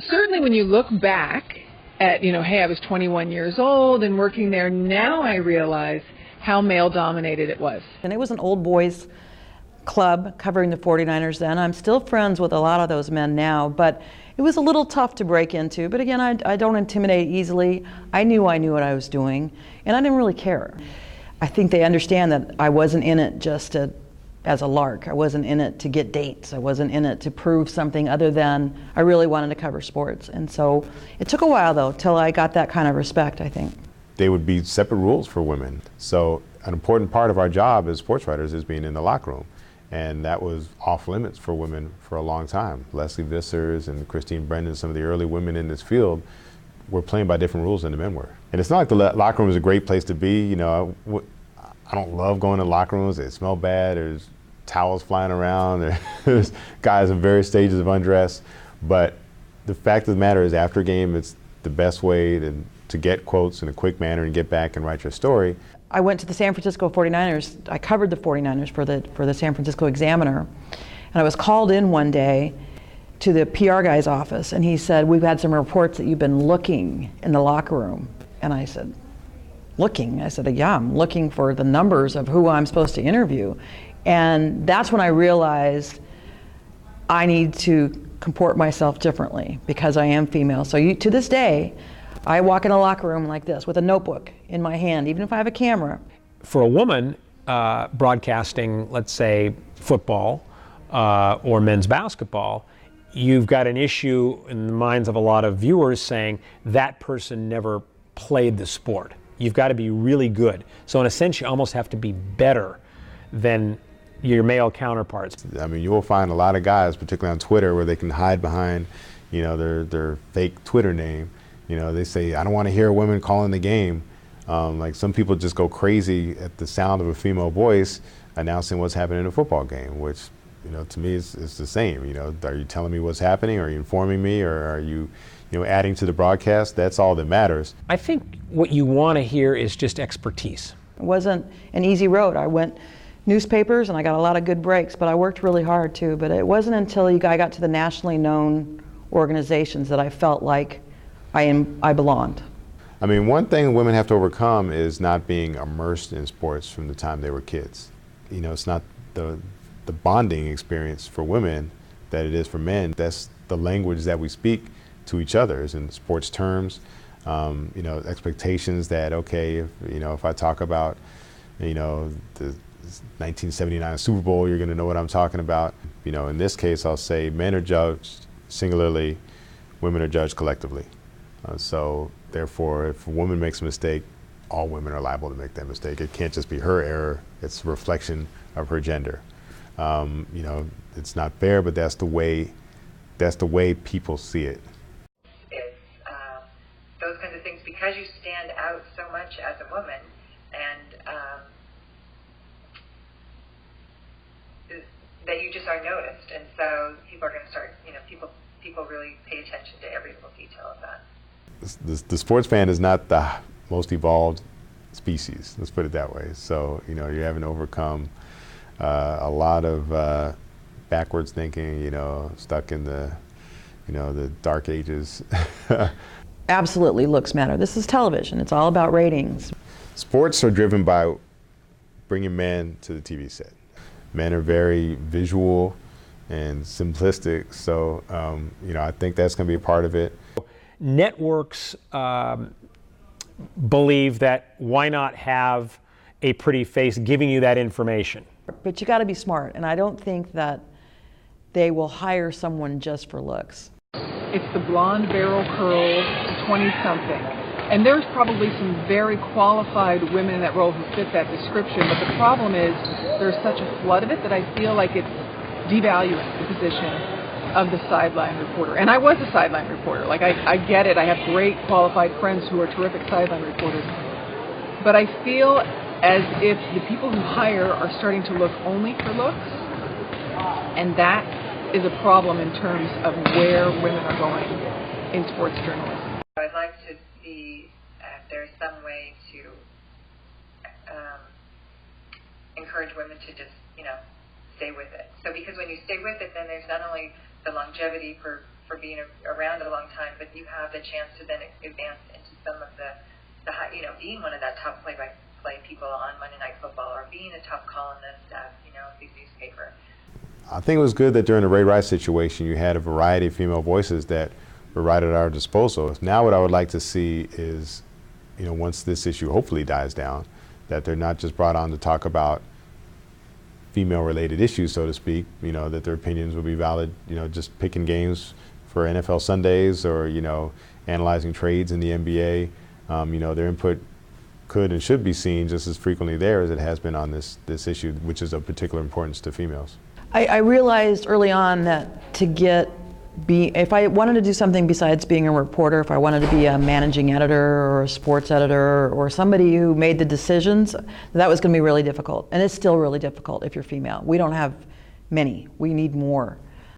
certainly when you look back at, hey, I was 21 years old and working there, now I realize how male-dominated it was. And it was an old boys club covering the 49ers then. I'm still friends with a lot of those men now, but it was a little tough to break into. But again, I don't intimidate easily. I knew what I was doing, and I didn't really care. I think they understand that I wasn't in it just as a lark. I wasn't in it to get dates. I wasn't in it to prove something other than I really wanted to cover sports. And so it took a while, though, till I got that kind of respect, I think. There would be separate rules for women. So an important part of our job as sports writers is being in the locker room. And that was off limits for women for a long time. Leslie Vissers and Christine Brendan, some of the early women in this field, were playing by different rules than the men were. And it's not like the locker room is a great place to be. I don't love going to locker rooms. They smell bad. There's towels flying around. There's guys in various stages of undress. But the fact of the matter is, after a game, it's the best way to get quotes in a quick manner and get back and write your story. I went to the San Francisco 49ers. I covered the 49ers for the San Francisco Examiner. And I was called in one day to the PR guy's office, and he said, we've had some reports that you've been looking in the locker room. And I said, looking? I said, yeah, I'm looking for the numbers of who I'm supposed to interview. And that's when I realized I need to comport myself differently because I am female. So to this day, I walk in a locker room like this with a notebook in my hand, even if I have a camera. For a woman broadcasting, let's say, football or men's basketball, you've got an issue in the minds of a lot of viewers saying that person never played the sport. You've got to be really good. So in a sense, you almost have to be better than your male counterparts. I mean, you will find a lot of guys, particularly on Twitter, where they can hide behind, their fake Twitter name. They say, I don't want to hear women calling the game. Like some people just go crazy at the sound of a female voice announcing what's happening in a football game, which, to me is the same. Are you telling me what's happening? Are you informing me? Or are you, adding to the broadcast? That's all that matters. I think what you want to hear is just expertise. It wasn't an easy road. I went newspapers and I got a lot of good breaks, but I worked really hard too. But it wasn't until I got to the nationally known organizations that I felt like I belonged. I mean, one thing women have to overcome is not being immersed in sports from the time they were kids. It's not the bonding experience for women that it is for men. That's the language that we speak to each other, is in sports terms. Expectations that, okay, if I talk about, the 1979 Super Bowl, you're going to know what I'm talking about. In this case, I'll say men are judged singularly, women are judged collectively. So therefore, if a woman makes a mistake, all women are liable to make that mistake. It can't just be her error. It's a reflection of her gender. It's not fair, but that's the way people see it. It's those kinds of things, because you stand out so much as a woman, and that you just are noticed, and so people are going to start, people really pay attention to every little detail of that. The sports fan is not the most evolved species, let's put it that way. So, you're having to overcome a lot of backwards thinking, stuck in the dark ages. Absolutely, looks matter. This is television. It's all about ratings. Sports are driven by bringing men to the TV set. Men are very visual and simplistic, so I think that's going to be a part of it. Networks believe that why not have a pretty face giving you that information? But you got to be smart, and I don't think that they will hire someone just for looks. It's the blonde barrel curls, 20-something. And there's probably some very qualified women in that role who fit that description, but the problem is there's such a flood of it that I feel like it's devaluing the position of the sideline reporter. And I was a sideline reporter. Like, I get it. I have great qualified friends who are terrific sideline reporters. But I feel as if the people who hire are starting to look only for looks, and that is a problem in terms of where women are going in sports journalism. I'd like to see if there's some way to encourage women to just, stay with it. So because when you stay with it, then there's not only the longevity for for being around a long time, but you have the chance to then advance into some of the being one of that top play-by-play people on Monday Night Football, or being a top columnist at, a big newspaper. I think it was good that during the Ray Rice situation, you had a variety of female voices that were right at our disposal. Now what I would like to see is, once this issue hopefully dies down, that they're not just brought on to talk about female-related issues, so to speak, that their opinions will be valid, just picking games for NFL Sundays, or, analyzing trades in the NBA. Their input could and should be seen just as frequently there as it has been on this issue, which is of particular importance to females. I realized early on that if I wanted to do something besides being a reporter, if I wanted to be a managing editor or a sports editor or somebody who made the decisions, that was going to be really difficult. And it's still really difficult if you're female. We don't have many. We need more.